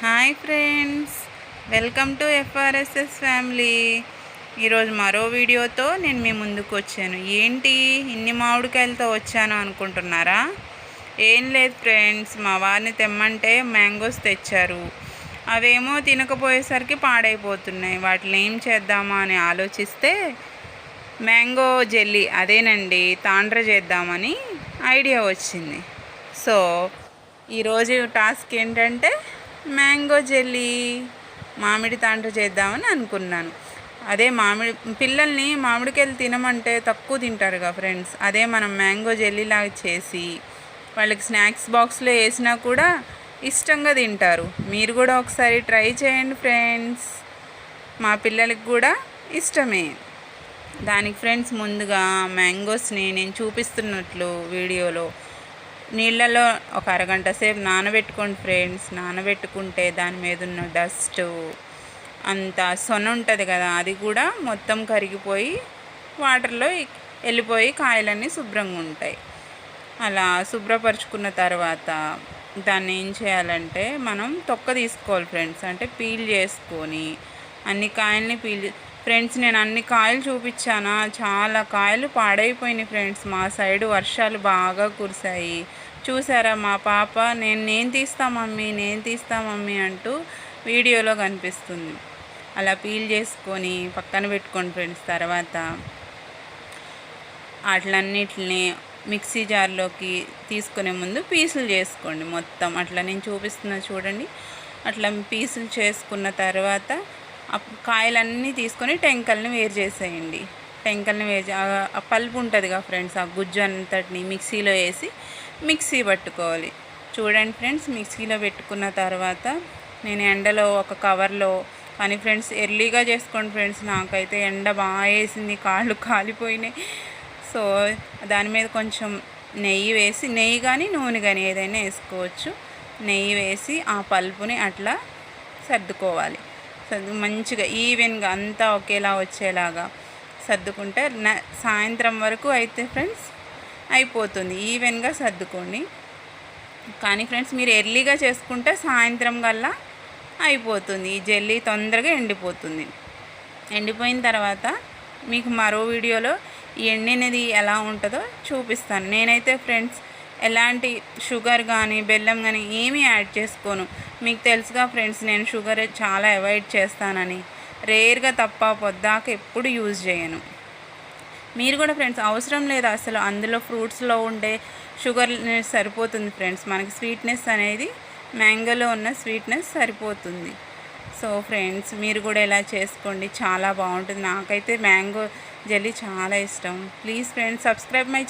Hi friends, welcome to FRSS family. ఈరోజు మరో వీడియోతో నేను మీ ముందుకు వచ్చాను. ఏంటి ఇన్ని మామిడికాయలతో వచ్చాను అనుకుంటున్నారా? ఏం లేదు ఫ్రెండ్స్, మా వారిని తెమ్మంటే మ్యాంగోస్ తెచ్చారు. అవేమో తినకపోయేసరికి పాడైపోతున్నాయి. వాటిని ఏం చేద్దామా అని ఆలోచిస్తే మ్యాంగో జెల్లీ, అదేనండి తాండ్ర చేద్దామని ఐడియా వచ్చింది. సో ఈరోజు టాస్క్ ఏంటంటే మ్యాంగో జెల్లీ, మామిడి తాండ్ర చేద్దామని అనుకున్నాను. అదే పిల్లల్ని మామిడికాయలు తినమంటే తక్కువ తింటారుగా ఫ్రెండ్స్. అదే మనం మ్యాంగో జెల్లీలాగా చేసి వాళ్ళకి స్నాక్స్ బాక్స్లో వేసినా కూడా ఇష్టంగా తింటారు. మీరు కూడా ఒకసారి ట్రై చేయండి ఫ్రెండ్స్, మా పిల్లలకి కూడా ఇష్టమే. దానికి ఫ్రెండ్స్ ముందుగా మ్యాంగోస్ని నేను చూపిస్తున్నట్లు వీడియోలో నీళ్ళలో ఒక అరగంట సేపు నానబెట్టుకోండి ఫ్రెండ్స్. నానబెట్టుకుంటే దాని మీద ఉన్న డస్ట్ అంత సొన ఉంటుంది కదా, అది కూడా మొత్తం కరిగిపోయి వాటర్లో వెళ్ళిపోయి కాయలన్నీ శుభ్రంగా ఉంటాయి. అలా శుభ్రపరుచుకున్న తర్వాత దాన్ని ఏం చేయాలంటే మనం తొక్క తీసుకోవాలి ఫ్రెండ్స్. అంటే పీల్ చేసుకొని అన్ని కాయల్ని ఫ్రెండ్స్ నేను అన్ని కాయలు చూపించానా, చాలా కాయలు పాడైపోయినాయి ఫ్రెండ్స్. మా సైడు వర్షాలు బాగా కురిశాయి. చూసారా మా పాప నేను తీస్తా మమ్మీ అంటూ వీడియోలో కనిపిస్తుంది. అలా పీల్ చేసుకొని పక్కన పెట్టుకోండి ఫ్రెండ్స్. తర్వాత అట్లన్నిటిని మిక్సీ జార్లోకి తీసుకునే ముందు పీసులు చేసుకోండి మొత్తం. అట్లా నేను చూపిస్తున్నా చూడండి. అట్లా పీసులు చేసుకున్న తర్వాత కాయలన్నీ తీసుకొని టెంకల్ని వేరు చేసేయండి. టెంకల్ని ఆ పల్పు ఉంటుందిగా ఫ్రెండ్స్, ఆ గుజ్జు అంతటిని మిక్సీలో వేసి మిక్సీ పట్టుకోవాలి. చూడండి ఫ్రెండ్స్, మిక్సీలో పెట్టుకున్న తర్వాత నేను ఎండలో ఒక కవర్లో, కానీ ఫ్రెండ్స్ ఎర్లీగా చేసుకోండి ఫ్రెండ్స్. నాకైతే ఎండ బాగా వేసింది, కాళ్ళు కాలిపోయినాయి. సో దాని మీద కొంచెం నెయ్యి వేసి, నెయ్యి కానీ నూనె కానీ ఏదైనా వేసుకోవచ్చు. నెయ్యి వేసి ఆ పల్పుని అట్లా సర్దుకోవాలి. మంచిగా ఈవెన్గా అంతా ఒకేలా వచ్చేలాగా సర్దుకుంటే సాయంత్రం వరకు అయితే ఫ్రెండ్స్ అయిపోతుంది. ఈవెన్గా సర్దుకోండి. కానీ ఫ్రెండ్స్ మీరు ఎర్లీగా చేసుకుంటే సాయంత్రం కల్లా అయిపోతుంది. ఈ జెల్లీ తొందరగా ఎండిపోతుంది. ఎండిపోయిన తర్వాత మీకు మరో వీడియోలో ఈ ఎండినది ఎలా ఉంటుందో చూపిస్తాను. నేనైతే ఫ్రెండ్స్ ఎలాంటి షుగర్ కానీ బెల్లం కానీ ఏమీ యాడ్ చేసుకోను. మీకు తెలుసుగా ఫ్రెండ్స్, నేను షుగర్ చాలా అవాయిడ్ చేస్తానని. రేర్గా తప్ప పొద్దాక ఎప్పుడు యూజ్ చేయను. మీరు కూడా ఫ్రెండ్స్ అవసరం లేదు అసలు. అందులో ఫ్రూట్స్లో ఉండే షుగర్ సరిపోతుంది ఫ్రెండ్స్. మనకి స్వీట్నెస్ అనేది మ్యాంగోలో ఉన్న స్వీట్నెస్ సరిపోతుంది. సో ఫ్రెండ్స్ మీరు కూడా ఇలా చేసుకోండి, చాలా బాగుంటుంది. నాకైతే మ్యాంగో జెల్లీ చాలా ఇష్టం. Please friends subscribe my channel.